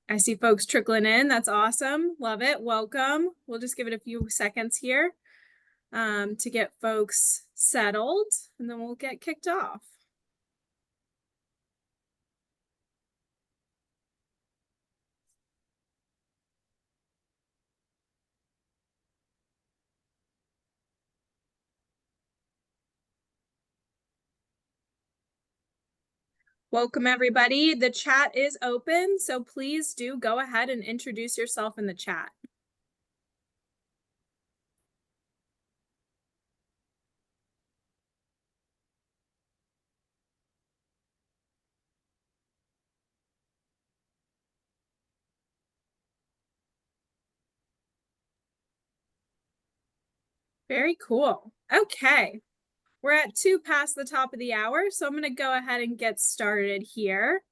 I see folks trickling in. That's awesome. Love it. Welcome. We'll just give it a few seconds here to get folks settled, and then we'll get kicked off. Welcome, everybody. The chat is open, so please do go ahead and introduce yourself in the chat. Very cool. Okay. We're at 2 past the top of the hour, so I'm going to go ahead and get started here.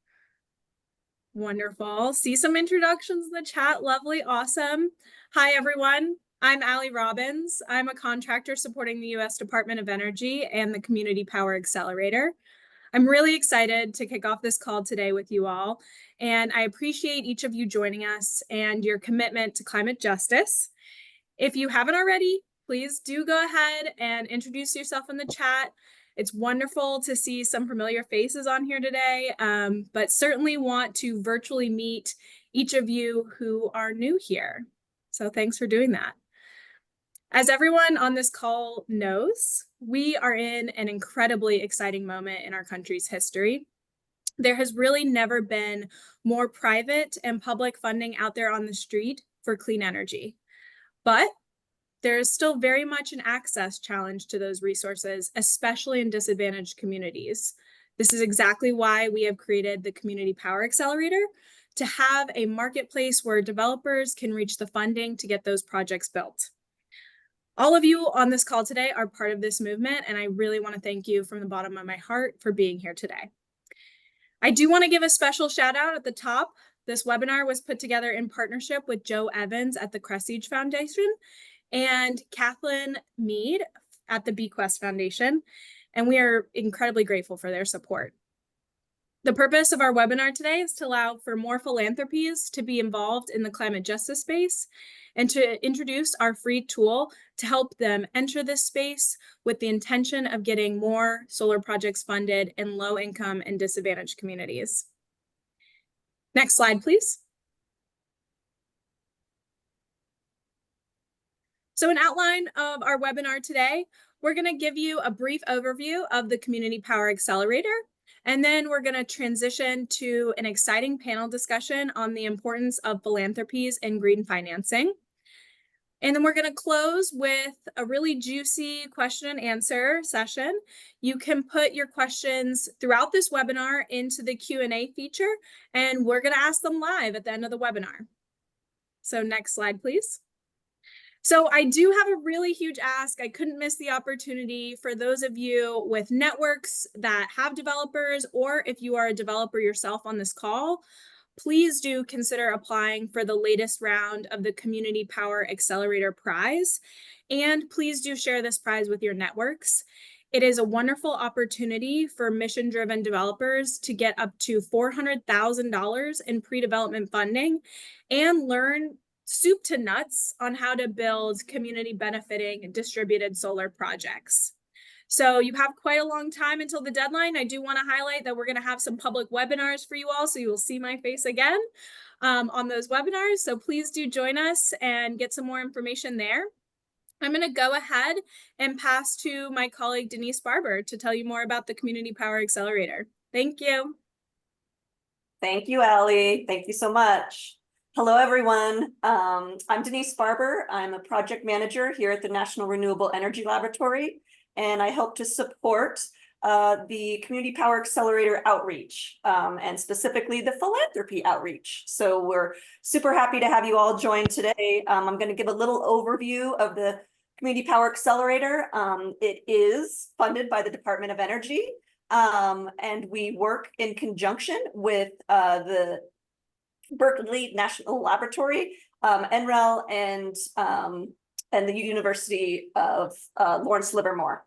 Wonderful. See some introductions in the chat. Lovely. Awesome. Hi, everyone. I'm Allie Robbins. I'm a contractor supporting the U.S. Department of Energy and the Community Power Accelerator. I'm really excited to kick off this call today with you all, and I appreciate each of you joining us and your commitment to climate justice. If you haven't already, please do go ahead and introduce yourself in the chat. It's wonderful to see some familiar faces on here today, but certainly want to virtually meet each of you who are new here. So thanks for doing that. As everyone on this call knows, we are in an incredibly exciting moment in our country's history. There has really never been more private and public funding out there on the street for clean energy. But there is still very much an access challenge to those resources, especially in disadvantaged communities. This is exactly why we have created the Community Power Accelerator, to have a marketplace where developers can reach the funding to get those projects built. All of you on this call today are part of this movement, and I really want to thank you from the bottom of my heart for being here today. I do want to give a special shout out at the top. This webinar was put together in partnership with Joe Evans at the Kresge Foundation and Kathleen Mead at the BQuest Foundation, and we are incredibly grateful for their support. The purpose of our webinar today is to allow for more philanthropies to be involved in the climate justice space and to introduce our free tool to help them enter this space with the intention of getting more solar projects funded in low-income and disadvantaged communities. Next slide, please. So an outline of our webinar today, we're going to give you a brief overview of the Community Power Accelerator, and then we're going to transition to an exciting panel discussion on the importance of philanthropies and green financing. And then we're going to close with a really juicy question and answer session. You can put your questions throughout this webinar into the Q&A feature, and we're going to ask them live at the end of the webinar. So next slide, please. So I do have a really huge ask. I couldn't miss the opportunity for those of you with networks that have developers, or if you are a developer yourself on this call, please do consider applying for the latest round of the Community Power Accelerator Prize. And please do share this prize with your networks. It is a wonderful opportunity for mission-driven developers to get up to $400,000 in pre-development funding and learn soup to nuts on how to build community benefiting distributed solar projects. So you have quite a long time until the deadline. I do want to highlight that we're going to have some public webinars for you all, so you will see my face again on those webinars. So please do join us and get some more information there. I'm going to go ahead and pass to my colleague Denise Barber to tell you more about the Community Power Accelerator. Thank you. Thank you, Allie. Thank you so much. Hello, everyone. I'm Denise Barber. I'm a project manager here at the National Renewable Energy Laboratory, and I help to support the Community Power Accelerator outreach, and specifically the philanthropy outreach. So we're super happy to have you all join today. I'm going to give a little overview of the Community Power Accelerator. It is funded by the Department of Energy, and we work in conjunction with the Berkeley National Laboratory, NREL, and the University of Lawrence Livermore.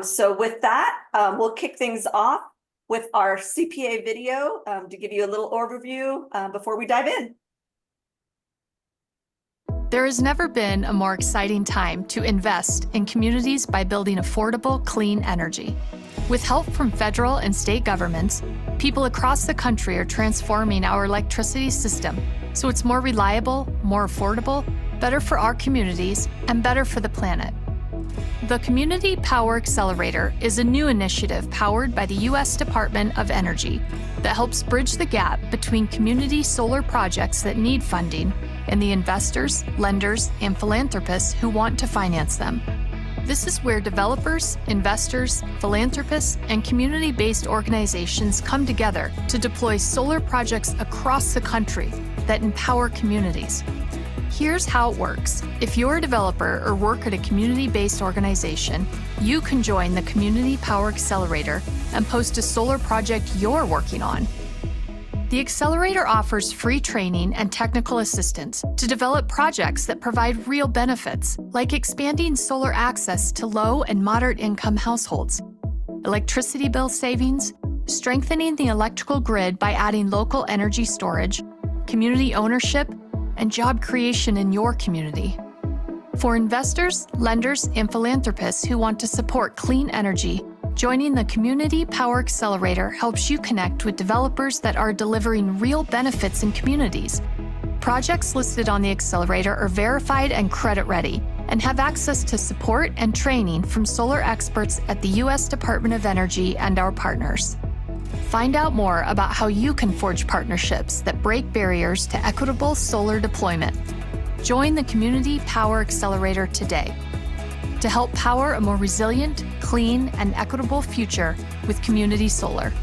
So with that, we'll kick things off. with our CPA video to give you a little overview before we dive in. There has never been a more exciting time to invest in communities by building affordable, clean energy. With help from federal and state governments, people across the country are transforming our electricity system so it's more reliable, more affordable, better for our communities, and better for the planet. The Community Power Accelerator is a new initiative powered by the U.S. Department of Energy that helps bridge the gap between community solar projects that need funding and the investors, lenders, and philanthropists who want to finance them. This is where developers, investors, philanthropists, and community-based organizations come together to deploy solar projects across the country that empower communities. Here's how it works. If you're a developer or work at a community-based organization, you can join the Community Power Accelerator and post a solar project you're working on. The Accelerator offers free training and technical assistance to develop projects that provide real benefits, like expanding solar access to low and moderate income households, electricity bill savings, strengthening the electrical grid by adding local energy storage, community ownership, and job creation in your community. For investors, lenders, and philanthropists who want to support clean energy, joining the Community Power Accelerator helps you connect with developers that are delivering real benefits in communities. Projects listed on the Accelerator are verified and credit-ready and have access to support and training from solar experts at the U.S. Department of Energy and our partners. Find out more about how you can forge partnerships that break barriers to equitable solar deployment. Join the Community Power Accelerator today to help power a more resilient, clean, and equitable future with community solar.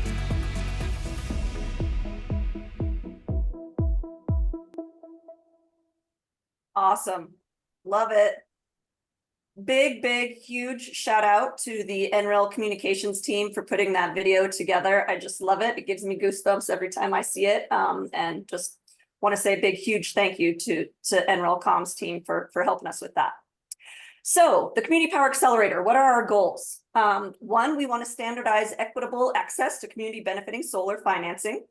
Awesome. Love it. Big, huge shout out to the NREL communications team for putting that video together. I just love it. It gives me goosebumps every time I see it. And just want to say a big, huge thank you to NREL comms team for helping us with that. So the Community Power Accelerator, what are our goals? One, we want to standardize equitable access to community benefiting solar financing.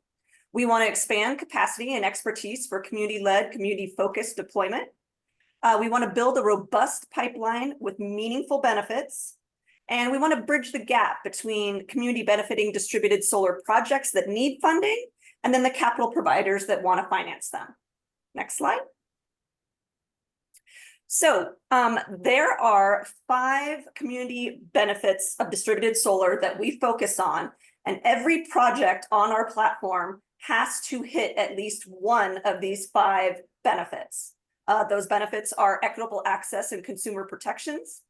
We want to expand capacity and expertise for community-led, community-focused deployment. We want to build a robust pipeline with meaningful benefits. And we want to bridge the gap between community benefiting distributed solar projects that need funding and then the capital providers that want to finance them. Next slide. So there are 5 community benefits of distributed solar that we focus on, and every project on our platform has to hit at least one of these 5 benefits. Those benefits are equitable access and consumer protections,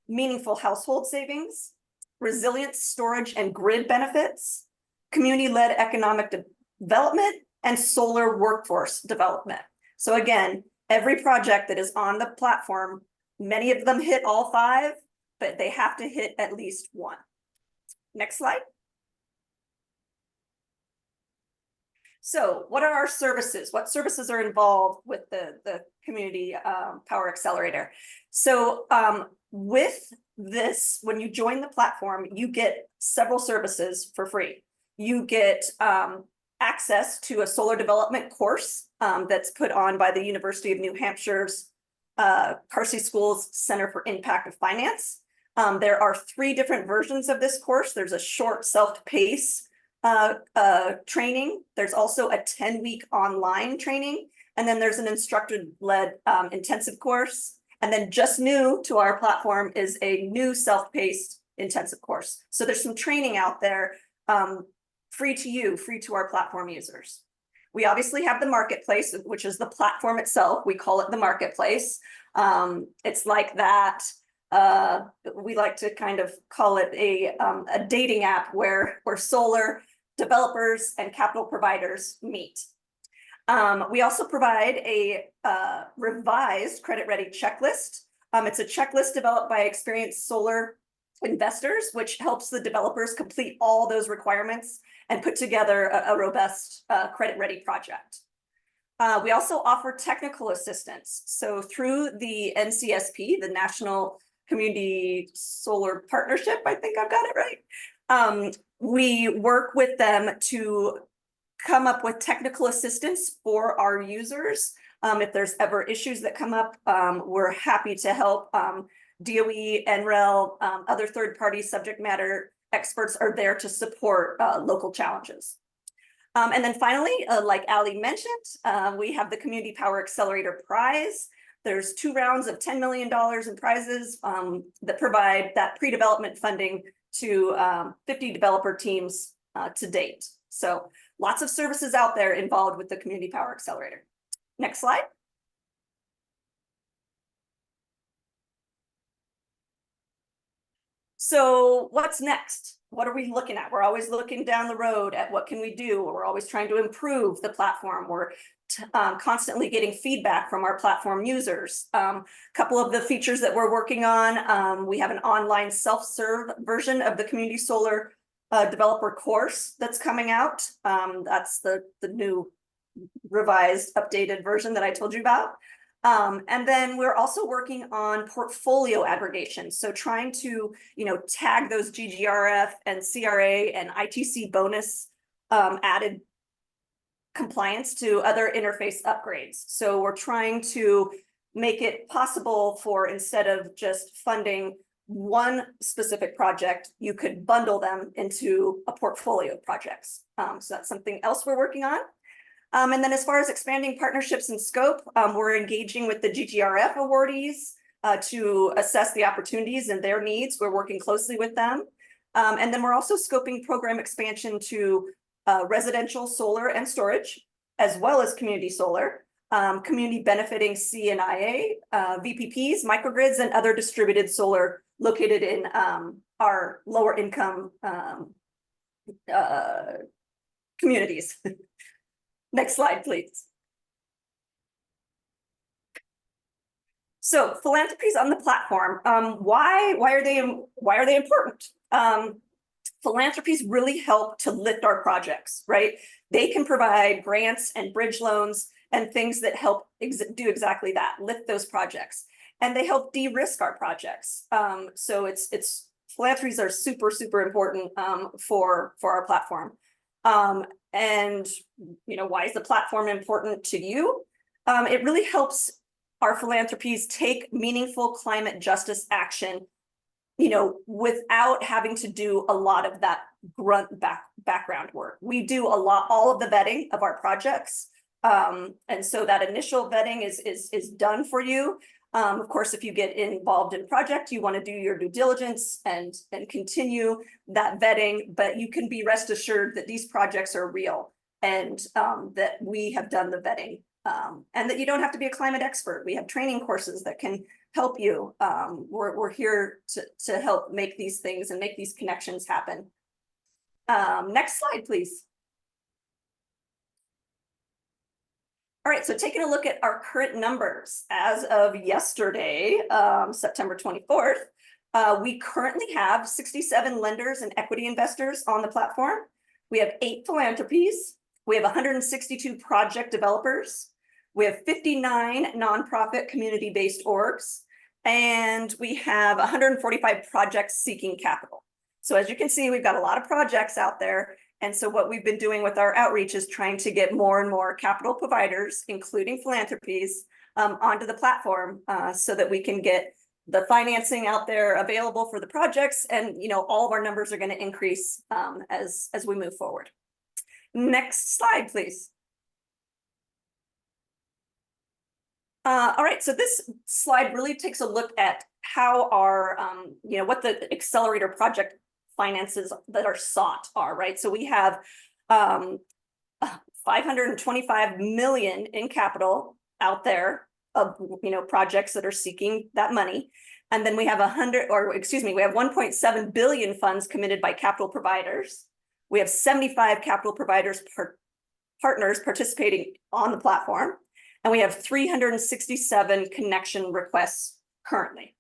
meaningful household savings, resilient storage and grid benefits, community-led economic development, and solar workforce development. So again, every project that is on the platform, many of them hit all 5, but they have to hit at least one. Next slide. So what are our services? What services are involved with the Community Power Accelerator? So with this, when you join the platform, you get several services for free. You get access to a solar development course that's put on by the University of New Hampshire's Carsey School's Center for Impact of Finance. There are 3 different versions of this course. There's a short self-paced training. There's also a 10-week online training. And then there's an instructor-led intensive course. And then just new to our platform is a new self-paced intensive course. So there's some training out there, free to you, free to our platform users. We obviously have the marketplace, which is the platform itself. We call it the marketplace. It's like that. We like to kind of call it a dating app where solar developers and capital providers meet. We also provide a revised credit-ready checklist. It's a checklist developed by experienced solar investors, which helps the developers complete all those requirements and put together a robust credit-ready project. We also offer technical assistance. So through the NCSP, the National Community Solar Partnership, I think I've got it right. We work with them to come up with technical assistance for our users. If there's ever issues that come up, we're happy to help. DOE, NREL, other third-party subject matter experts are there to support local challenges. And then finally, like Ali mentioned, we have the Community Power Accelerator Prize. There's 2 rounds of $10 million in prizes that provide that pre-development funding to 50 developer teams to date. So lots of services out there involved with the Community Power Accelerator. Next slide. So what's next? What are we looking at? We're always looking down the road at what can we do. We're always trying to improve the platform. We're constantly getting feedback from our platform users. Couple of the features that we're working on, we have an online self-serve version of the Community Solar developer course that's coming out. That's the new revised, updated version that I told you about. And then we're also working on portfolio aggregation. So trying to, tag those GGRF and CRA and ITC bonus added compliance to other interface upgrades. So we're trying to make it possible for, instead of just funding one specific project, you could bundle them into a portfolio of projects. So that's something else we're working on. And then as far as expanding partnerships and scope, we're engaging with the GGRF awardees to assess the opportunities and their needs. We're working closely with them. And then we're also scoping program expansion to residential solar and storage, as well as community solar, community benefiting C&IA, VPPs, microgrids, and other distributed solar located in our lower income communities. Next slide, please. So philanthropies on the platform. Why are they important? Philanthropies really help to lift our projects, right? They can provide grants and bridge loans and things that help do exactly that, lift those projects, and they help de-risk our projects. So it's philanthropies are super important for our platform. And why is the platform important to you? It really helps our philanthropies take meaningful climate justice action, without having to do a lot of that grunt background work. We do all of the vetting of our projects. And so that initial vetting is done for you. Of course, if you get involved in a project, you want to do your due diligence and continue that vetting, but you can be rest assured that these projects are real and that we have done the vetting and that you don't have to be a climate expert. We have training courses that can help you. We're here to help make these things and make these connections happen. Next slide, please. All right, so taking a look at our current numbers as of yesterday, September 24th, we currently have 67 lenders and equity investors on the platform. We have 8 philanthropies. We have 162 project developers. We have 59 nonprofit community-based orgs, and we have 145 projects seeking capital. So as you can see, we've got a lot of projects out there. And so what we've been doing with our outreach is trying to get more and more capital providers, including philanthropies, onto the platform so that we can get the financing out there available for the projects. And, all of our numbers are going to increase as we move forward. Next slide, please. All right, so this slide really takes a look at how our, what the Accelerator project finances that are sought are, right? So we have 525 million in capital out there of, projects that are seeking that money. And then we have we have 1.7 billion funds committed by capital providers. We have 75 capital providers partners participating on the platform. And we have 367 connection requests currently.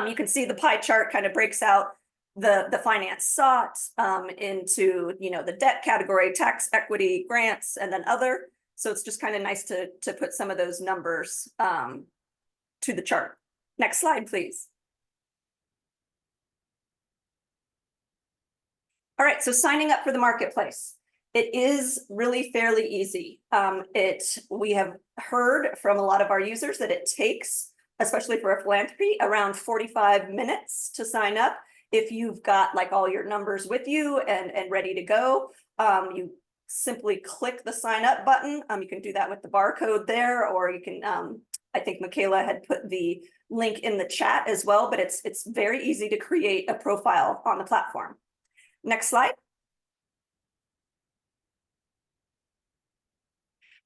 You can see the pie chart kind of breaks out the finance sought into the debt category, tax equity, grants, and then other. So it's just kind of nice to put some of those numbers to the chart. Next slide, please. All right, so signing up for the marketplace. It is really fairly easy. We have heard from a lot of our users that it takes, especially for a philanthropy, around 45 minutes to sign up. If you've got like all your numbers with you and ready to go, you simply click the sign up button. You can do that with the barcode there, or you can, I think Michaela had put the link in the chat as well, but it's very easy to create a profile on the platform. Next slide.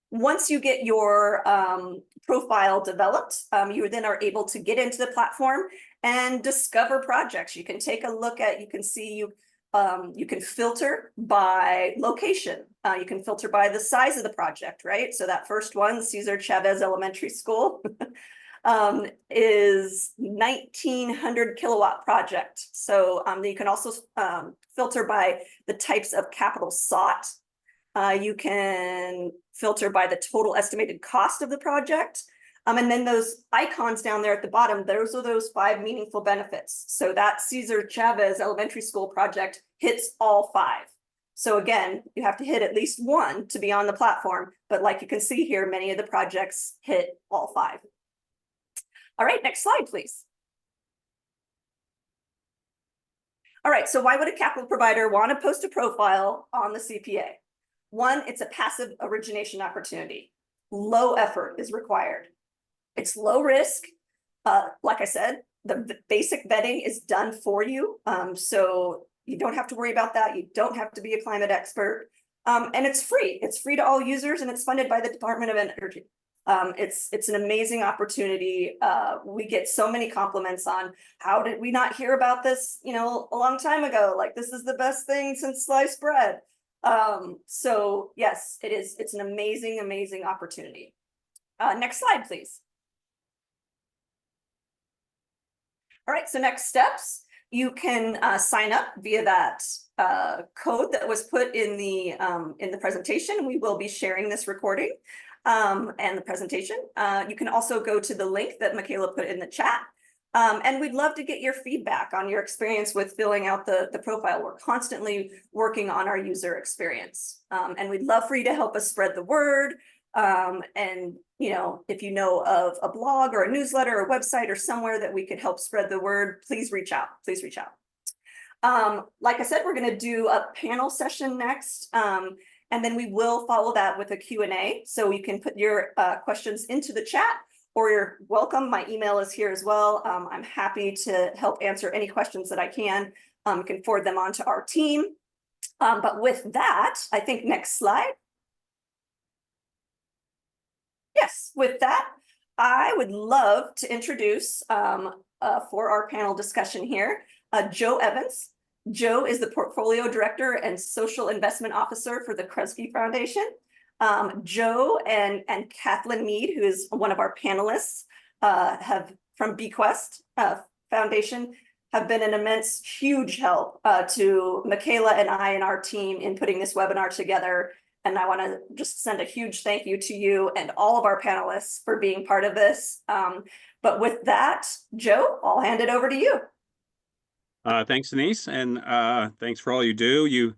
Once you get your profile developed, you then are able to get into the platform and discover projects. You can take a look at, you can see, you can filter by location. You can filter by the size of the project, right? So that first one, Cesar Chavez Elementary School, is 1900 kilowatt project. So you can also filter by the types of capital sought. You can filter by the total estimated cost of the project. And then those icons down there at the bottom, those are those 5 meaningful benefits. So that Cesar Chavez Elementary School project hits all 5. So again, you have to hit at least 1 to be on the platform. But like you can see here, many of the projects hit all 5. All right, next slide, please. All right, so why would a capital provider want to post a profile on the CPA? 1, it's a passive origination opportunity. Low effort is required. It's low risk. Like I said, the basic vetting is done for you. So you don't have to worry about that. You don't have to be a climate expert. And it's free. It's free to all users, and it's funded by the Department of Energy. It's an amazing opportunity. We get so many compliments on how did we not hear about this, a long time ago? Like, this is the best thing since sliced bread. So yes, it is. It's an amazing, amazing opportunity. Next slide, please. All right, so next steps, you can sign up via that code that was put in the presentation. We will be sharing this recording and the presentation. You can also go to the link that Michaela put in the chat. And we'd love to get your feedback on your experience with filling out the profile. We're constantly working on our user experience. And we'd love for you to help us spread the word. And, if you know of a blog or a newsletter or website or somewhere that we could help spread the word, please reach out. Please reach out. Like I said, we're going to do a panel session next. And then we will follow that with a Q&A. So you can put your questions into the chat, or you're welcome. My email is here as well. I'm happy to help answer any questions that I can. You can forward them on to our team. But with that, I think next slide. Yes, with that, I would love to introduce for our panel discussion here, Joe Evans. Joe is the Portfolio Director and Social Investment Officer for the Kresge Foundation. Joe and Kathleen Mead, who is one of our panelists, from BQuest Foundation, have been an immense, huge help to Michaela and I and our team in putting this webinar together. And I want to just send a huge thank you to you and all of our panelists for being part of this. But with that, Joe, I'll hand it over to you. Thanks, Denise, and thanks for all you do. You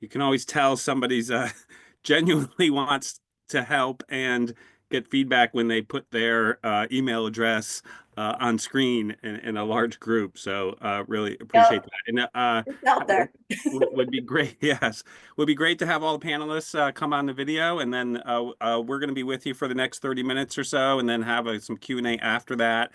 can always tell somebody's genuinely wants to help and get feedback when they put their email address on screen in a large group. So really appreciate that. And it's out there. would be great. Yes, would be great to have all the panelists come on the video, and then we're going to be with you for the next 30 minutes or so, and then have some Q&A after that.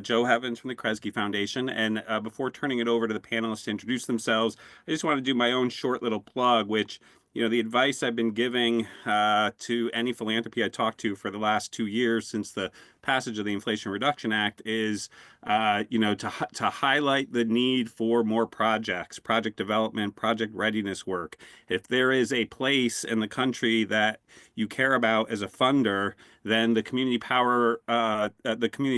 Joe Evans from the Kresge Foundation. And before turning it over to the panelists to introduce themselves, I just want to do my own short little plug, which, the advice I've been giving to any philanthropy I talk to for the last 2 years since the passage of the Inflation Reduction Act is, to highlight the need for more projects, project development, project readiness work. If there is a place in the country that you care about as a funder, then the Community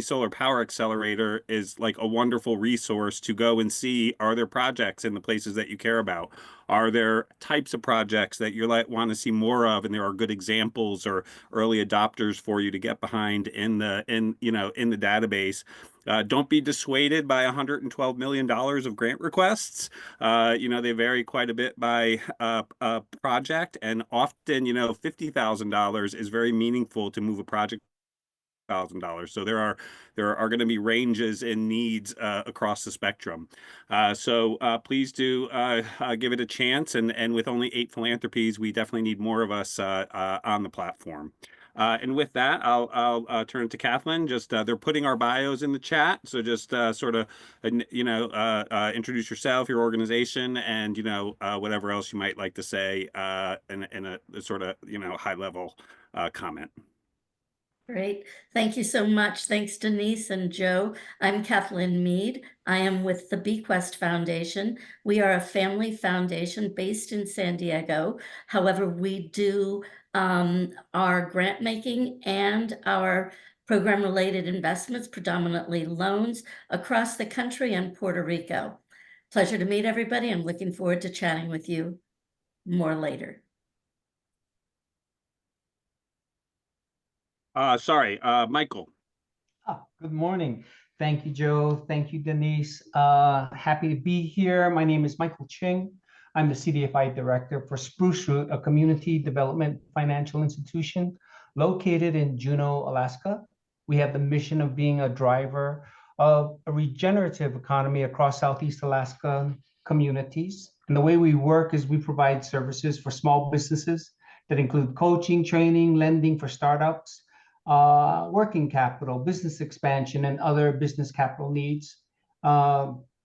Solar Power Accelerator is like a wonderful resource to go and see, are there projects in the places that you care about? Are there types of projects that you want to see more of, and there are good examples or early adopters for you to get behind in the in the database. Don't be dissuaded by $112 million of grant requests. They vary quite a bit by project, and often, $50,000 is very meaningful to move a project $1,000. So there are going to be ranges in needs across the spectrum. So please do give it a chance. And with only 8 philanthropies, we definitely need more of us on the platform. And with that, I'll turn to Kathleen. Just they're putting our bios in the chat, so just sort of introduce yourself, your organization, and whatever else you might like to say in a sort of high level comment. Great. Thank you so much. Thanks, Denise and Joe. I'm Kathleen Mead. I am with the BQuest Foundation. We are a family foundation based in San Diego. However, we do our grant making and our program-related investments, predominantly loans, across the country and Puerto Rico. Pleasure to meet everybody. I'm looking forward to chatting with you more later. Sorry, Michael. Good morning. Thank you, Joe. Thank you, Denise. Happy to be here. My name is Michael Ching. I'm the CDFI director for Spruce Root, a community development financial institution located in Juneau, Alaska. We have the mission of being a driver of a regenerative economy across Southeast Alaska communities. And the way we work is we provide services for small businesses that include coaching, training, lending for startups, working capital, business expansion, and other business capital needs.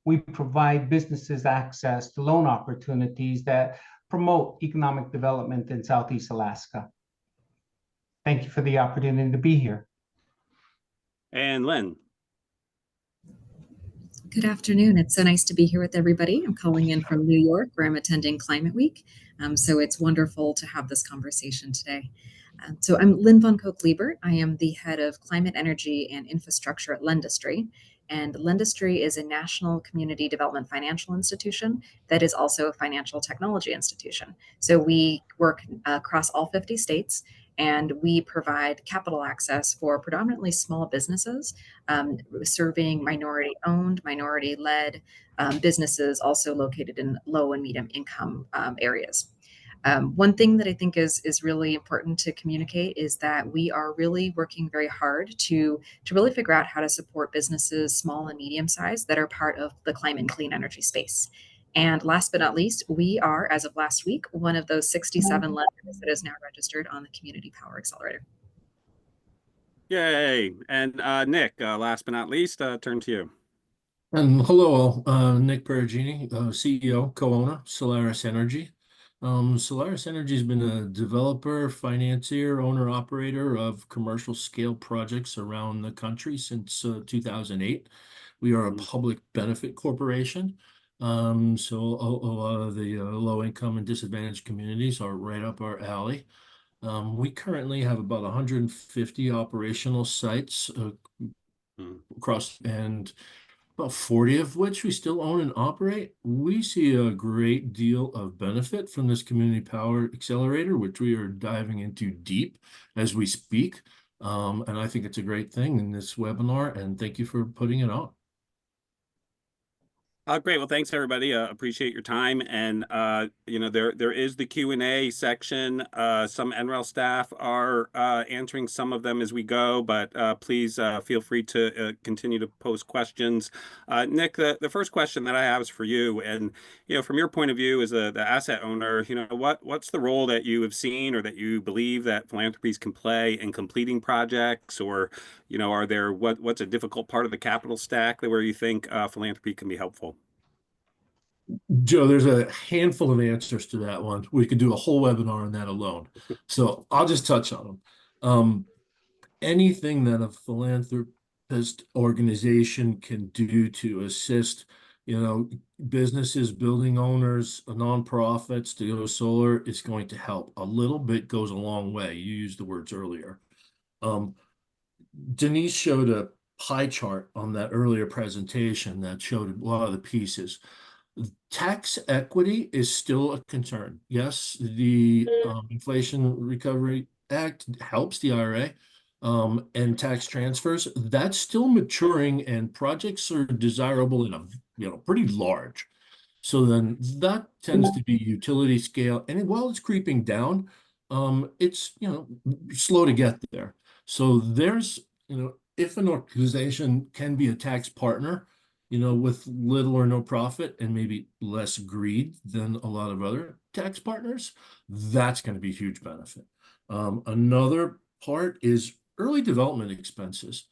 We provide businesses access to loan opportunities that promote economic development in Southeast Alaska. Thank you for the opportunity to be here. And Lynn. Good afternoon. It's so nice to be here with everybody. I'm calling in from New York, where I'm attending Climate Week. So it's wonderful to have this conversation today. So I'm Lynn von Koch-Liebert. I am the head of climate, energy, and infrastructure at Lendistry. And Lendistry is a national community development financial institution that is also a financial technology institution. So we work across all 50 states, and we provide capital access for predominantly small businesses, serving minority-owned, minority-led businesses also located in low and medium income areas. One thing that I think is really important to communicate is that we are really working very hard to really figure out how to support businesses, small and medium sized, that are part of the climate and clean energy space. And last but not least, we are, as of last week, one of those 67 lenders that is now registered on the Community Power Accelerator. Yay. And Nick, last but not least, turn to you. And hello, Nick Perugini, CEO, co-owner, Solaris Energy. Solaris Energy has been a developer, financier, owner, operator of commercial scale projects around the country since 2008. We are a public benefit corporation. So a lot of the low income and disadvantaged communities are right up our alley. We currently have about 150 operational sites across, and about 40 of which we still own and operate. We see a great deal of benefit from this Community Power Accelerator, which we are diving into deep as we speak. And I think it's a great thing in this webinar, and thank you for putting it on. Great. Well, thanks, everybody. Appreciate your time. And, there is the Q&A section. Some NREL staff are answering some of them as we go, but please feel free to continue to post questions. Nick, the first question that I have is for you. And, from your point of view as the asset owner, what's the role that you have seen or that you believe that philanthropies can play in completing projects? Or, are there what's a difficult part of the capital stack where you think philanthropy can be helpful? Joe, there's a handful of answers to that one. We could do a whole webinar on that alone. So I'll just touch on them. Anything that a philanthropist organization can do to assist, businesses, building owners, nonprofits to go solar is going to help. A little bit goes a long way. You used the words earlier. Denise showed a pie chart on that earlier presentation that showed a lot of the pieces. Tax equity is still a concern. Yes, the Inflation Recovery Act helps the IRA, and tax transfers, that's still maturing, and projects are desirable in a pretty large. So then that tends to be utility scale, and while it's creeping down, it's slow to get there. So there's if an organization can be a tax partner, with little or no profit and maybe less greed than a lot of other tax partners, that's going to be a huge benefit. Another part is early development expenses.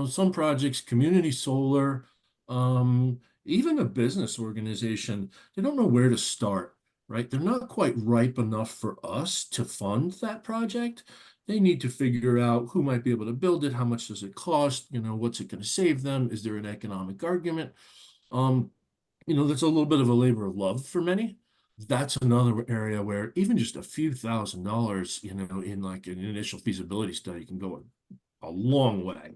Some projects, community solar, even a business organization, they don't know where to start, right? They're not quite ripe enough for us to fund that project. They need to figure out who might be able to build it, how much does it cost, what's it going to save them? Is there an economic argument? That's a little bit of a labor of love for many. That's another area where even just a few $1,000s, in like an initial feasibility study can go a long way.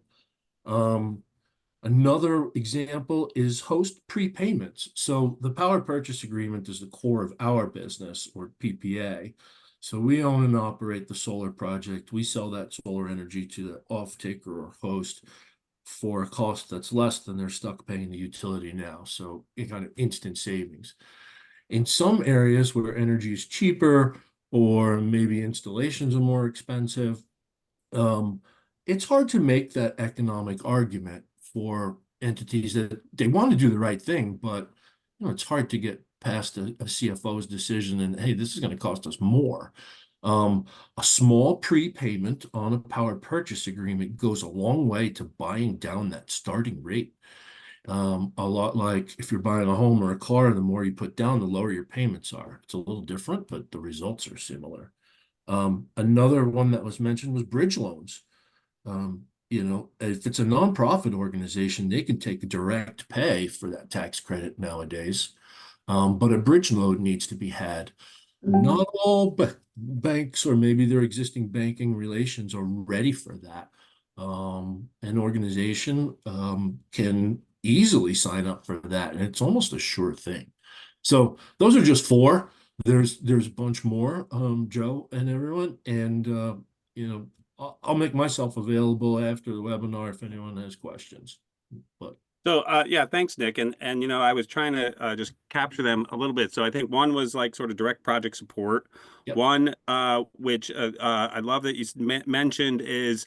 Another example is host prepayments. So the power purchase agreement is the core of our business, or PPA. So we own and operate the solar project. We sell that solar energy to the off-taker or host for a cost that's less than they're stuck paying the utility now. So it kind of instant savings. In some areas where energy is cheaper, or maybe installations are more expensive, it's hard to make that economic argument for entities that they want to do the right thing, but it's hard to get past a CFO's decision and, hey, this is going to cost us more. A small prepayment on a power purchase agreement goes a long way to buying down that starting rate. A lot like if you're buying a home or a car, the more you put down, the lower your payments are. It's a little different, but the results are similar. Another one that was mentioned was bridge loans. If it's a nonprofit organization, they can take direct pay for that tax credit nowadays. But a bridge loan needs to be had. Not all banks, or maybe their existing banking relations, are ready for that. An organization can easily sign up for that, and it's almost a sure thing. So those are just four. There's a bunch more, Joe and everyone, and I'll make myself available after the webinar if anyone has questions. So yeah, thanks, Nick. And I was trying to just capture them a little bit. So I think one was like sort of direct project support. Yep. One, which I love that you mentioned, is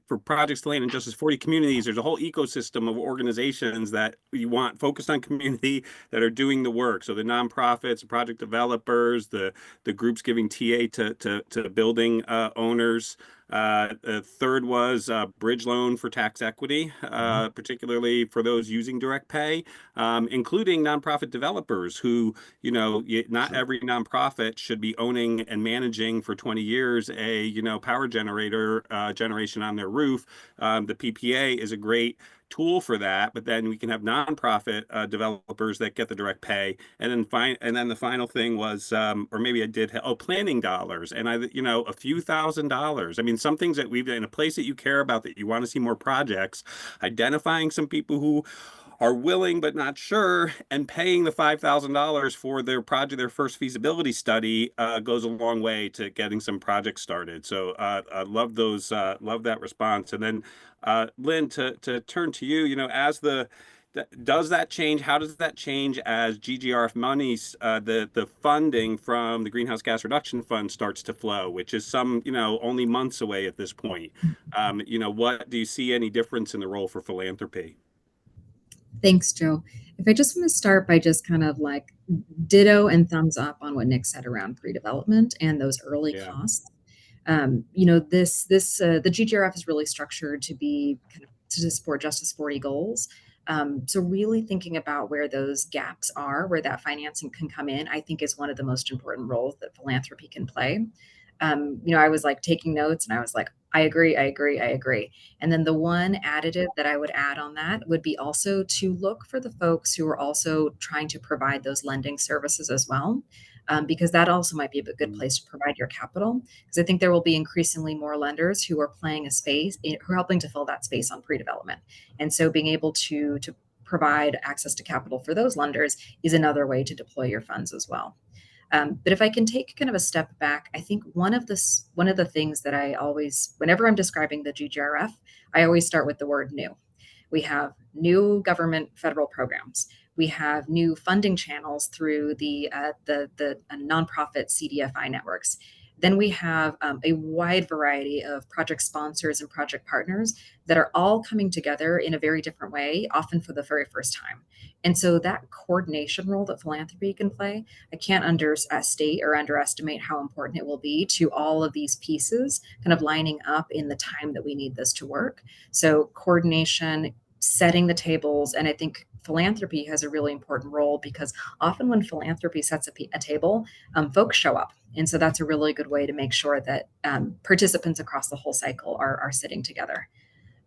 for projects to land in just as 40 communities, there's a whole ecosystem of organizations that you want focused on community that are doing the work. So the nonprofits, the project developers, the groups giving TA to building owners. Third was bridge loan for tax equity, particularly for those using direct pay, including nonprofit developers who, not every nonprofit should be owning and managing for 20 years a, power generator generation on their roof. The PPA is a great tool for that, but then we can have nonprofit developers that get the direct pay, and then the final thing was, or maybe I did, planning dollars, and a few $1,000s. I mean, some things that we've in a place that you care about, that you want to see more projects, identifying some people who are willing but not sure, and paying the $5,000 for their project, their first feasibility study, goes a long way to getting some projects started. So I love those, love that response. And then Lynn, to turn to you, does that change? How does that change as GGRF monies, the funding from the Greenhouse Gas Reduction Fund starts to flow, which is only months away at this point? What do you see any difference in the role for philanthropy? Thanks, Joe. If I just want to start by just kind of like ditto and thumbs up on what Nick said around pre-development and those early costs. The GGRF is really structured to be kind of to support Justice 40 goals. So really thinking about where those gaps are, where that financing can come in, I think is one of the most important roles that philanthropy can play. I was like taking notes and I was like, I agree. And then the one additive that I would add on that would be also to look for the folks who are also trying to provide those lending services as well. Because that also might be a good place to provide your capital. Because I think there will be increasingly more lenders who are playing a space, who are helping to fill that space on pre-development. And so being able to provide access to capital for those lenders is another way to deploy your funds as well. But if I can take kind of a step back, I think one of the things that I always, whenever I'm describing the GGRF, I always start with the word new. We have new government federal programs. We have new funding channels through the nonprofit CDFI networks. Then we have a wide variety of project sponsors and project partners that are all coming together in a very different way, often for the very first time. And so that coordination role that philanthropy can play, I can't understate or underestimate how important it will be to all of these pieces kind of lining up in the time that we need this to work. So coordination, setting the tables, and I think philanthropy has a really important role because often when philanthropy sets a table, folks show up. And so that's a really good way to make sure that participants across the whole cycle are sitting together.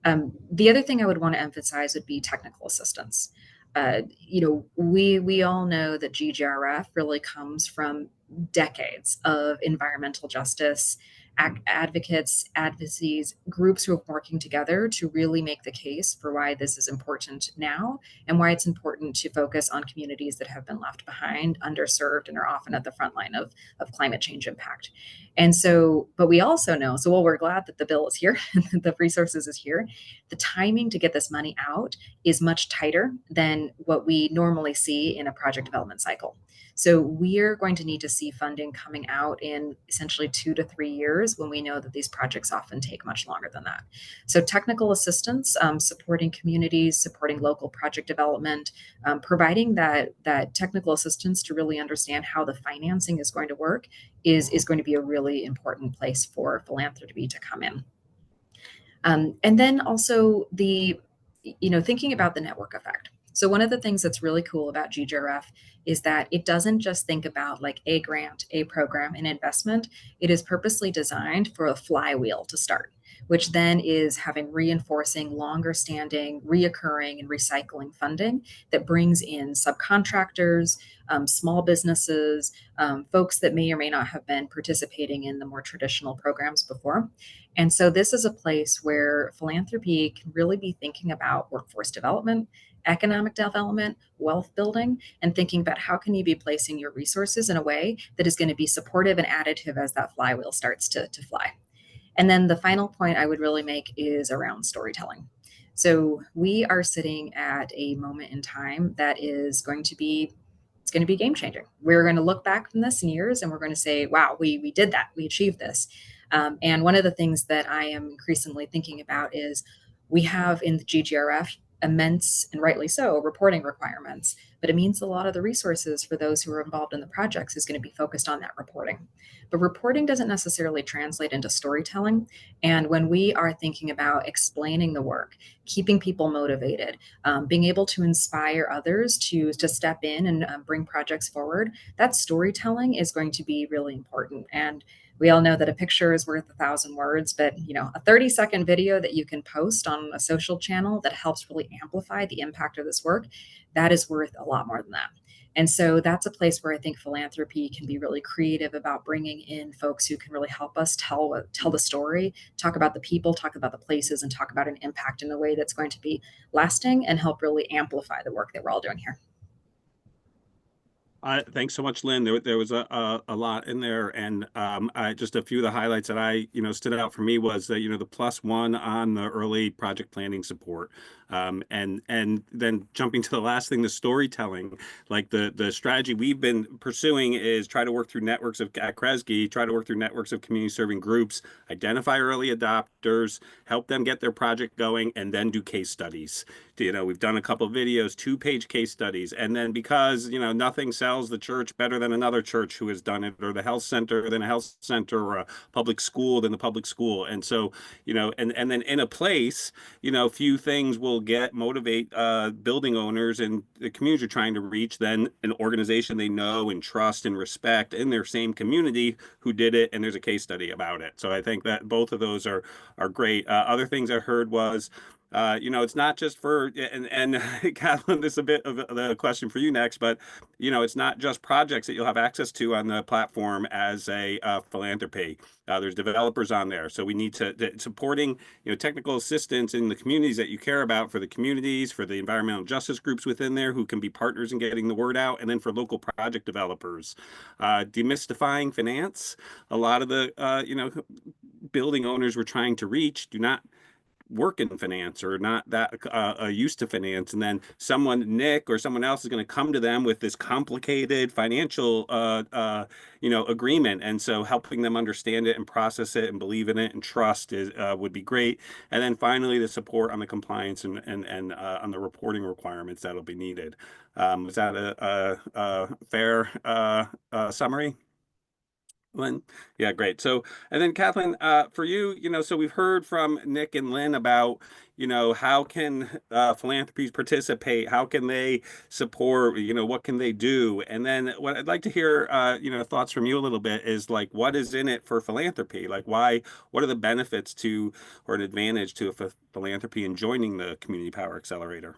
The other thing I would want to emphasize would be technical assistance. We all know that GGRF really comes from decades of environmental justice advocates, advocacies, groups who are working together to really make the case for why this is important now and why it's important to focus on communities that have been left behind, underserved, and are often at the front line of climate change impact. And so, but we also know, so while we're glad that the bill is here and the resources is here, the timing to get this money out is much tighter than what we normally see in a project development cycle. So we're going to need to see funding coming out in essentially 2 to 3 years when we know that these projects often take much longer than that. So technical assistance, supporting communities, supporting local project development, providing that technical assistance to really understand how the financing is going to work is going to be a really important place for philanthropy to come in. And then also thinking about the network effect. So one of the things that's really cool about GGRF is that it doesn't just think about like a grant, a program, an investment. It is purposely designed for a flywheel to start, which then is having reinforcing, longer standing, reoccurring, and recycling funding that brings in subcontractors, small businesses, folks that may or may not have been participating in the more traditional programs before. And so this is a place where philanthropy can really be thinking about workforce development, economic development, wealth building, and thinking about how can you be placing your resources in a way that is going to be supportive and additive as that flywheel starts to fly. And then the final point I would really make is around storytelling. So we are sitting at a moment in time that is going to be game changing. We're going to look back from this in years and we're going to say, wow, we did that. We achieved this. And one of the things that I am increasingly thinking about is we have in the GGRF immense, and rightly so, reporting requirements, but it means a lot of the resources for those who are involved in the projects is going to be focused on that reporting. But reporting doesn't necessarily translate into storytelling. And when we are thinking about explaining the work, keeping people motivated, being able to inspire others to step in and bring projects forward, that storytelling is going to be really important. And we all know that a picture is worth 1,000 words, but a 30-second video that you can post on a social channel that helps really amplify the impact of this work, that is worth a lot more than that. And so that's a place where I think philanthropy can be really creative about bringing in folks who can really help us tell the story, talk about the people, talk about the places, and talk about an impact in a way that's going to be lasting and help really amplify the work that we're all doing here. Thanks so much, Lynn. There was a lot in there, and just a few of the highlights that I stood out for me was that the +1 on the early project planning support, and then jumping to the last thing, the storytelling. Like the strategy we've been pursuing is try to work through networks at Kresge, try to work through networks of community serving groups, identify early adopters, help them get their project going, and then do case studies. We've done a couple of videos, 2-page case studies, and then because nothing sells the church better than another church who has done it, or the health center than a health center, or a public school than the public school. And so and then in a place few things will motivate building owners and the communities you're trying to reach than an organization they know and trust and respect in their same community who did it, and there's a case study about it. So I think that both of those are great. Other things I heard was It's not just for, and Kathleen, this is a bit of the question for you next, but it's not just projects that you'll have access to on the platform as a philanthropy. There's developers on there, so we need to supporting technical assistance in the communities that you care about, for the communities, for the environmental justice groups within there who can be partners in getting the word out, and then for local project developers. Demystifying finance. A lot of the building owners we're trying to reach do not work in finance or not that used to finance, and then Nick or someone else is going to come to them with this complicated financial agreement, and so helping them understand it and process it and believe in it and trust would be great. And then finally, the support on the compliance and on the reporting requirements that'll be needed. Is that a fair summary, Lynn? Yeah, great. So, and then Kathleen, for you, so we've heard from Nick and Lynn about, how can philanthropies participate? How can they support? What can they do? And then what I'd like to hear, thoughts from you a little bit is like, what is in it for philanthropy? Like, what are the benefits to, or an advantage to a philanthropy in joining the Community Power Accelerator?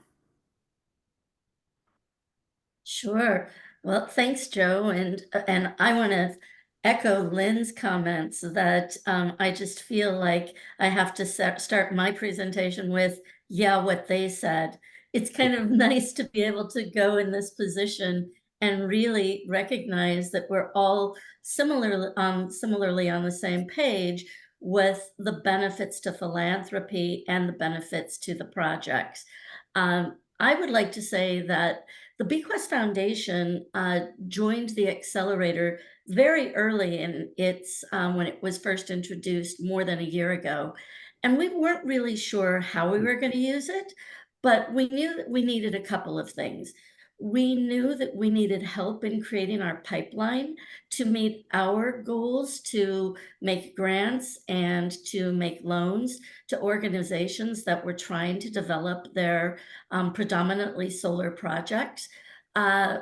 Sure. Well, thanks, Joe. And I want to echo Lynn's comments that I just feel like I have to start my presentation with, yeah, what they said. It's kind of nice to be able to go in this position and really recognize that we're all similarly on the same page with the benefits to philanthropy and the benefits to the projects. I would like to say that the BQuest Foundation joined the Accelerator very early in its when it was first introduced more than a year ago. And we weren't really sure how we were going to use it, but we knew that we needed a couple of things. We knew that we needed help in creating our pipeline to meet our goals to make grants and to make loans to organizations that were trying to develop their predominantly solar projects.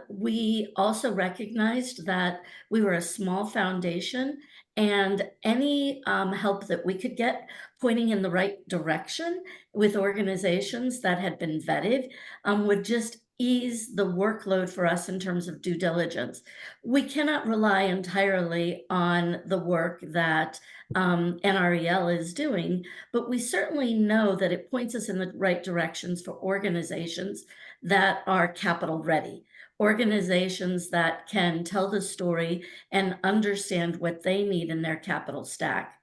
We also recognized that we were a small foundation, and any help that we could get pointing in the right direction with organizations that had been vetted would just ease the workload for us in terms of due diligence. We cannot rely entirely on the work that NREL is doing, but we certainly know that it points us in the right directions for organizations that are capital ready, organizations that can tell the story and understand what they need in their capital stack.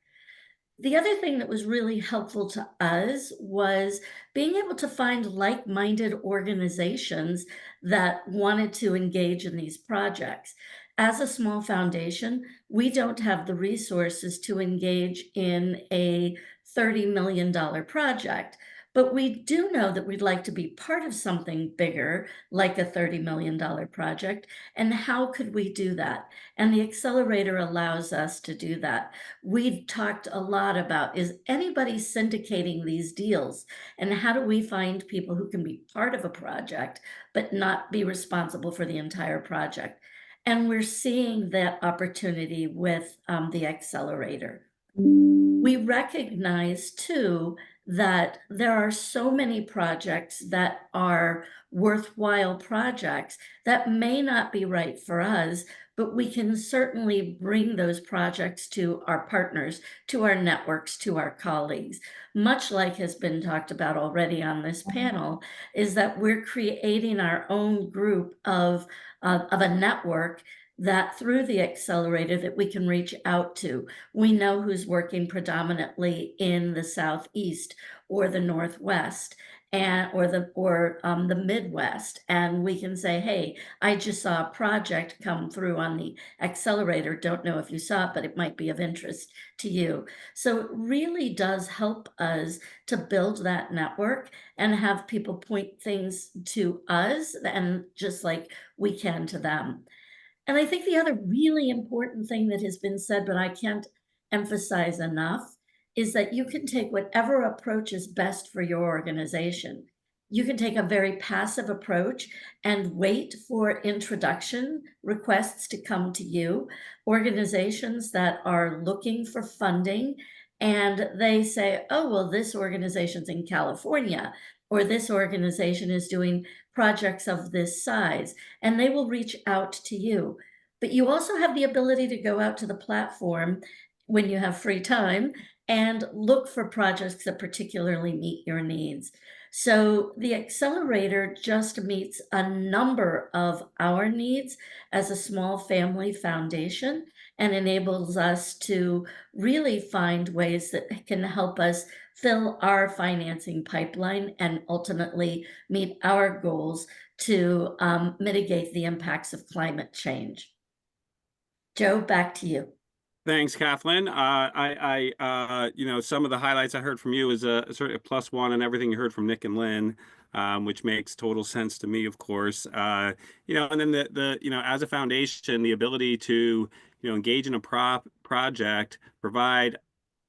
The other thing that was really helpful to us was being able to find like-minded organizations that wanted to engage in these projects. As a small foundation, we don't have the resources to engage in a $30 million project, but we do know that we'd like to be part of something bigger, like a $30 million project. And how could we do that? And the Accelerator allows us to do that. We've talked a lot about, is anybody syndicating these deals? And how do we find people who can be part of a project, but not be responsible for the entire project? And we're seeing that opportunity with the Accelerator. We recognize too that there are so many projects that are worthwhile projects that may not be right for us, but we can certainly bring those projects to our partners, to our networks, to our colleagues. Much like has been talked about already on this panel, is that we're creating our own group of a network that through the Accelerator that we can reach out to. We know who's working predominantly in the Southeast or the Northwest or the Midwest, and we can say, hey, I just saw a project come through on the Accelerator. Don't know if you saw it, but it might be of interest to you. So it really does help us to build that network and have people point things to us, and just like we can to them. And I think the other really important thing that has been said, but I can't emphasize enough, is that you can take whatever approach is best for your organization. You can take a very passive approach and wait for introduction requests to come to you, organizations that are looking for funding and they say, oh, well, this organization's in California, or this organization is doing projects of this size, and they will reach out to you. But you also have the ability to go out to the platform when you have free time and look for projects that particularly meet your needs. So the Accelerator just meets a number of our needs as a small family foundation and enables us to really find ways that can help us fill our financing pipeline and ultimately meet our goals to mitigate the impacts of climate change. Joe, back to you. Thanks, Kathleen. Some of the highlights I heard from you is sort of +1 on everything you heard from Nick and Lynn, which makes total sense to me, of course. And then as a foundation, the ability to, engage in a project, provide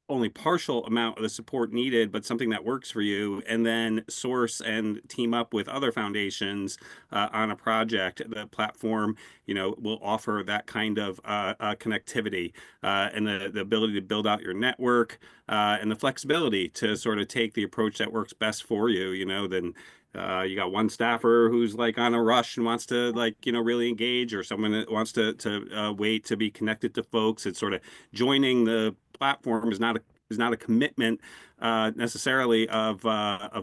only partial amount of the support needed, but something that works for you, and then source and team up with other foundations on a project. The platform, will offer that kind of connectivity and the ability to build out your network and the flexibility to sort of take the approach that works best for you. Then you got one staffer who's like on a rush and wants to really engage, or someone that wants to wait to be connected to folks. It's sort of joining the platform is not a commitment necessarily of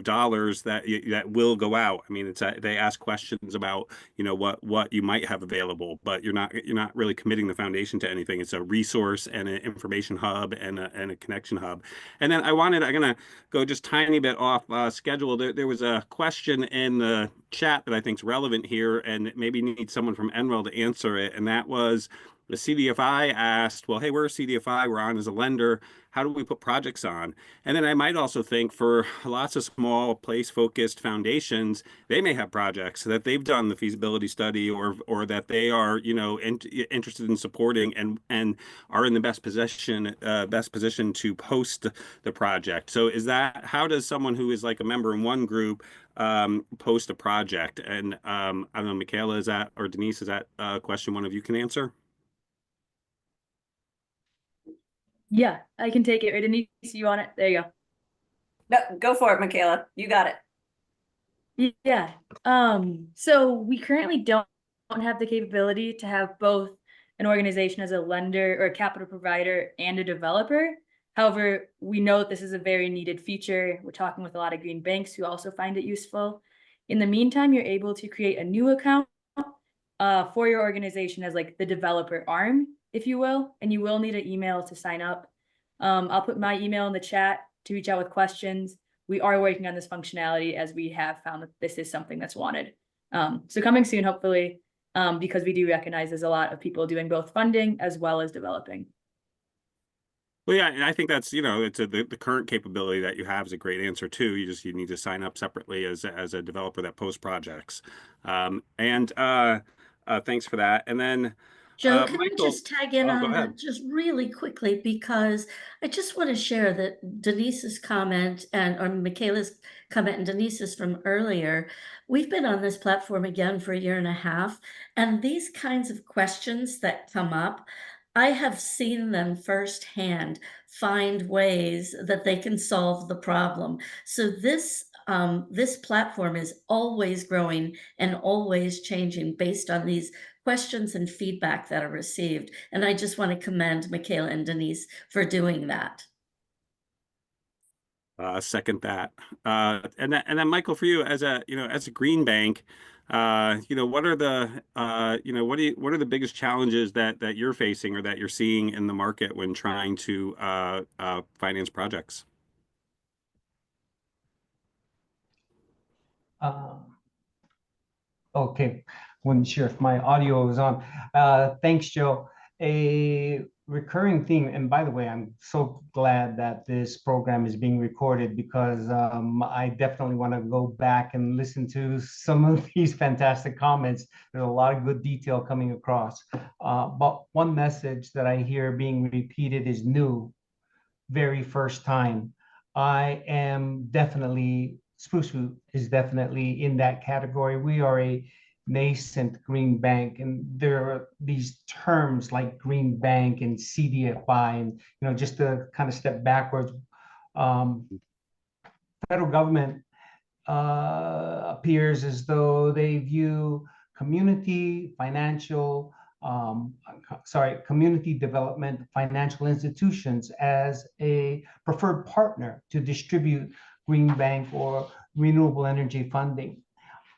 dollars that will go out. I mean, they ask questions about what you might have available, but you're not really committing the foundation to anything. It's a resource and an information hub and a connection hub. And then I'm gonna go just tiny bit off schedule. There was a question in the chat that I think is relevant here, and maybe need someone from NREL to answer it, and that was, the CDFI asked, well, hey, we're a CDFI, we're on as a lender. How do we put projects on? And then I might also think for lots of small place-focused foundations, they may have projects that they've done the feasibility study or that they are, interested in supporting and are in the best position to post the project. So how does someone who is like a member in one group post a project? And I don't know, Michaela, or Denise, is that a question one of you can answer? Yeah, I can take it. Right, Denise, you on it? There you go. No, go for it, Michaela. You got it. Yeah. So we currently don't have the capability to have both an organization as a lender or a capital provider and a developer. However, we know that this is a very needed feature. We're talking with a lot of green banks who also find it useful. In the meantime, you're able to create a new account for your organization as like the developer arm, if you will, and you will need an email to sign up. I'll put my email in the chat to reach out with questions. We are working on this functionality as we have found that this is something that's wanted. So coming soon, hopefully, because we do recognize there's a lot of people doing both funding as well as developing. Well, yeah, and I think that's, it's the current capability that you have is a great answer too. You need to sign up separately as a developer that posts projects. Thanks for that. And then Joe, can Michael, I just tag in on ahead. that just really quickly, because I just want to share that Denise's comment or Michaela's comment and Denise's from earlier, we've been on this platform again for 1.5 years, and these kinds of questions that come up, I have seen them firsthand find ways that they can solve the problem. So this platform is always growing and always changing based on these questions and feedback that are received. And I just want to commend Michaela and Denise for doing that. Second that. And then Michael, for you as a green bank, what are the what are the biggest challenges that you're facing or that you're seeing in the market when trying to finance projects? Okay, wasn't sure if my audio was on. Thanks, Joe. A recurring theme, and by the way, I'm so glad that this program is being recorded, because I definitely want to go back and listen to some of these fantastic comments. There's a lot of good detail coming across. But one message that I hear being repeated is new, very first time. I am definitely, Spruce Root is definitely in that category. We are a nascent green bank, and there are these terms like green bank and CDFI, and just to kind of step backwards, federal government appears as though they view community community development financial institutions as a preferred partner to distribute green bank or renewable energy funding.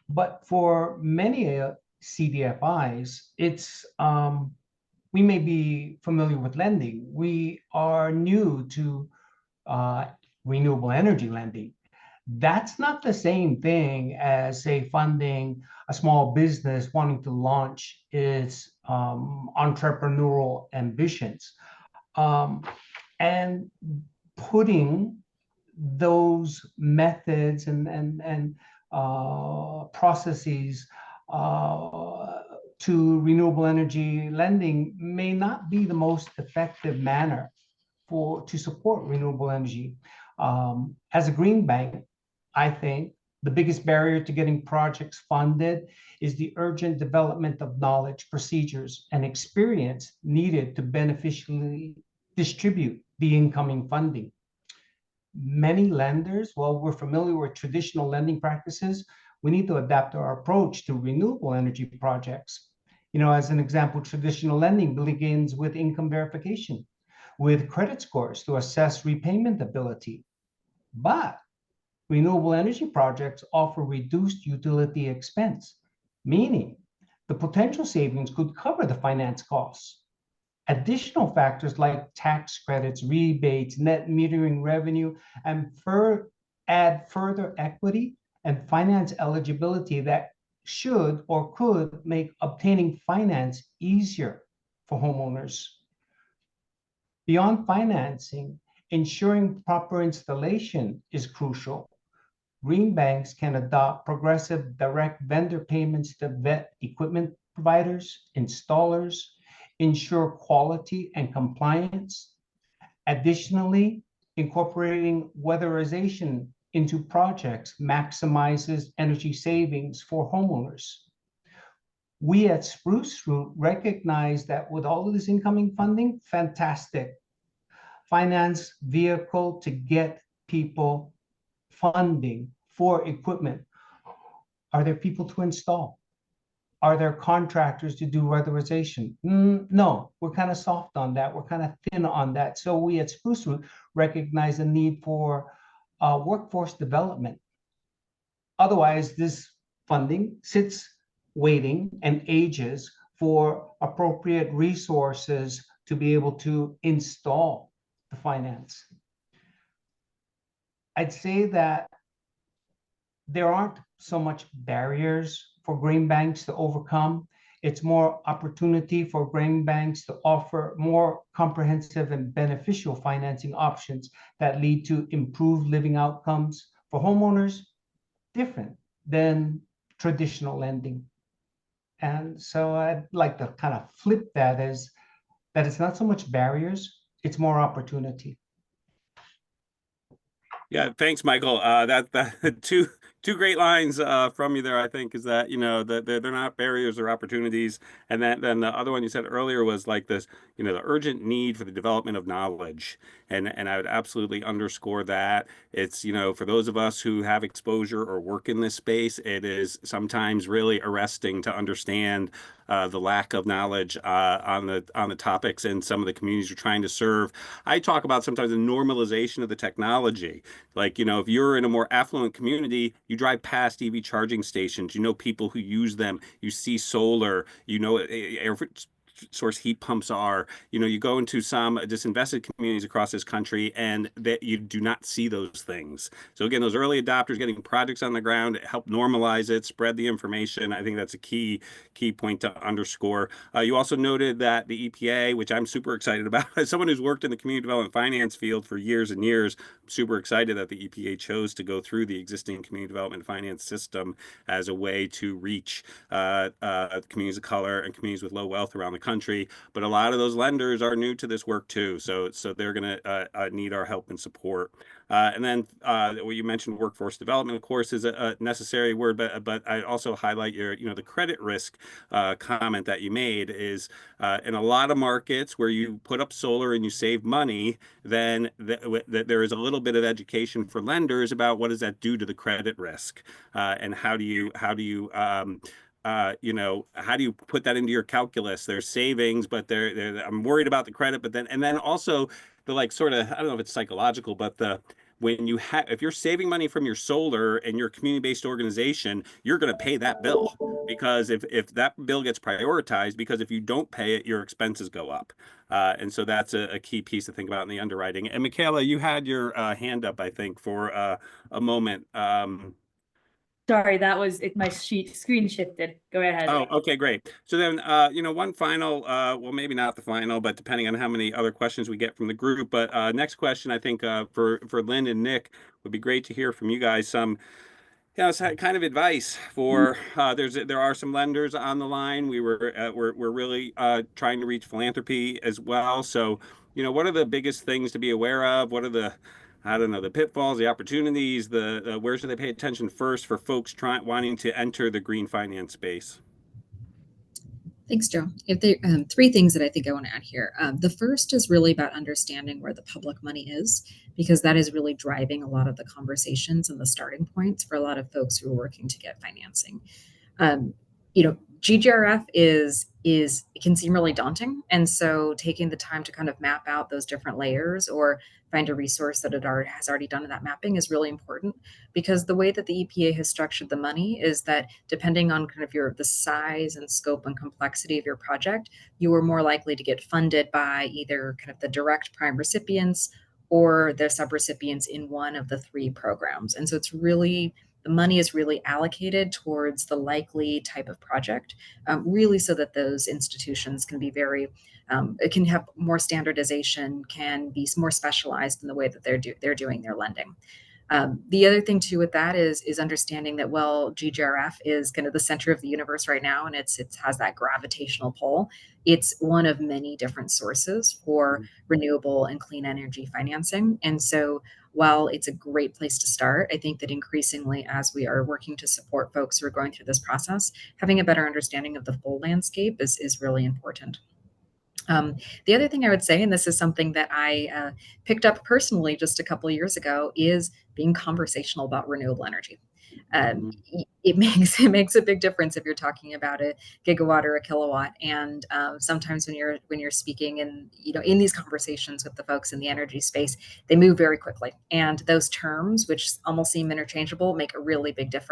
But for many CDFIs, we may be familiar with lending. We are new to renewable energy lending. That's not the same thing as, say, funding a small business wanting to launch its entrepreneurial ambitions. And putting those methods and processes to renewable energy lending may not be the most effective manner to support renewable energy. As a green bank, I think the biggest barrier to getting projects funded is the urgent development of knowledge, procedures, and experience needed to beneficially distribute the incoming funding. Many lenders, while we're familiar with traditional lending practices, we need to adapt our approach to renewable energy projects. As an example, traditional lending begins with income verification, with credit scores to assess repayment ability. But renewable energy projects offer reduced utility expense, meaning the potential savings could cover the finance costs. Additional factors like tax credits, rebates, net metering revenue, and add further equity and finance eligibility that should or could make obtaining finance easier for homeowners. Beyond financing, ensuring proper installation is crucial. Green banks can adopt progressive direct vendor payments to vet equipment providers, installers, ensure quality and compliance. Additionally, incorporating weatherization into projects maximizes energy savings for homeowners. We at Spruce Root recognize that with all of this incoming funding, fantastic finance vehicle to get people funding for equipment. Are there people to install? Are there contractors to do weatherization? No, we're kind of soft on that. We're kind of thin on that. So we at Spruce Root recognize the need for workforce development. Otherwise, this funding sits waiting and ages for appropriate resources to be able to install the finance. I'd say that there aren't so much barriers for green banks to overcome. It's more opportunity for green banks to offer more comprehensive and beneficial financing options that lead to improved living outcomes for homeowners, different than traditional lending. And so I'd like to kind of flip that as that it's not so much barriers, it's more opportunity. Yeah, thanks, Michael. That two great lines from you there, I think, is that that they're not barriers or opportunities, and then the other one you said earlier was like this, the urgent need for the development of knowledge, and I would absolutely underscore that. It's for those of us who have exposure or work in this space, it is sometimes really arresting to understand the lack of knowledge on the topics and some of the communities you're trying to serve. I talk about sometimes the normalization of the technology. Like, if you're in a more affluent community, you drive past EV charging stations, people who use them, you see solar, air source heat pumps are, you go into some disinvested communities across this country and that you do not see those things. So again, those early adopters getting projects on the ground, help normalize it, spread the information. I think that's a key point to underscore. You also noted that the EPA, which I'm super excited about, as someone who's worked in the community development finance field for years and years, I'm super excited that the EPA chose to go through the existing community development finance system as a way to reach communities of color and communities with low wealth around the country, but a lot of those lenders are new to this work too. So they're going to need our help and support. And then what you mentioned, workforce development, of course, is a necessary word, but I also highlight your, the credit risk comment that you made is in a lot of markets where you put up solar and you save money, then there is a little bit of education for lenders about what does that do to the credit risk, and how do you how do you put that into your calculus? There's savings, but I'm worried about the credit, but then also the like sort of, I don't know if it's psychological, but if you're saving money from your solar and your community-based organization, you're going to pay that bill, because if that bill gets prioritized, because if you don't pay it, your expenses go up. And so that's a key piece to think about in the underwriting. And Michaela, you had your hand up, I think, for a moment. Sorry, that was it. My screen shifted. Go ahead. Oh, okay, great. So then, one final, well, maybe not the final, but depending on how many other questions we get from the group. But next question, I think for Lynn and Nick, would be great to hear from you guys. Some kind of advice for there are some lenders on the line. We're really trying to reach philanthropy as well. So, what are the biggest things to be aware of? What are the, I don't know, the pitfalls, the opportunities, the where should they pay attention first for folks wanting to enter the green finance space? Thanks, Joe. If there three things that I think I want to add here. The first is really about understanding where the public money is, because that is really driving a lot of the conversations and the starting points for a lot of folks who are working to get financing. GGRF it can seem really daunting, and so taking the time to kind of map out those different layers or find a resource that has already done that mapping is really important, because the way that the EPA has structured the money is that depending on kind of the size and scope and complexity of your project, you are more likely to get funded by either kind of the direct prime recipients or the subrecipients in one of the three programs. And so the money is really allocated towards the likely type of project, really so that those institutions can be it can have more standardization, can be more specialized in the way that they're doing their lending. The other thing too with that is understanding that, well, GGRF is kind of the center of the universe right now, and it has that gravitational pull. It's one of many different sources for renewable and clean energy financing. And so while it's a great place to start, I think that increasingly, as we are working to support folks who are going through this process, having a better understanding of the full landscape is really important. The other thing I would say, and this is something that I picked up personally just a couple of years ago, is being conversational about renewable energy. It makes a big difference if you're talking about a gigawatt or a kilowatt. And sometimes when you're speaking and in these conversations with the folks in the energy space, they move very quickly. And those terms, which almost seem interchangeable, make a really big difference.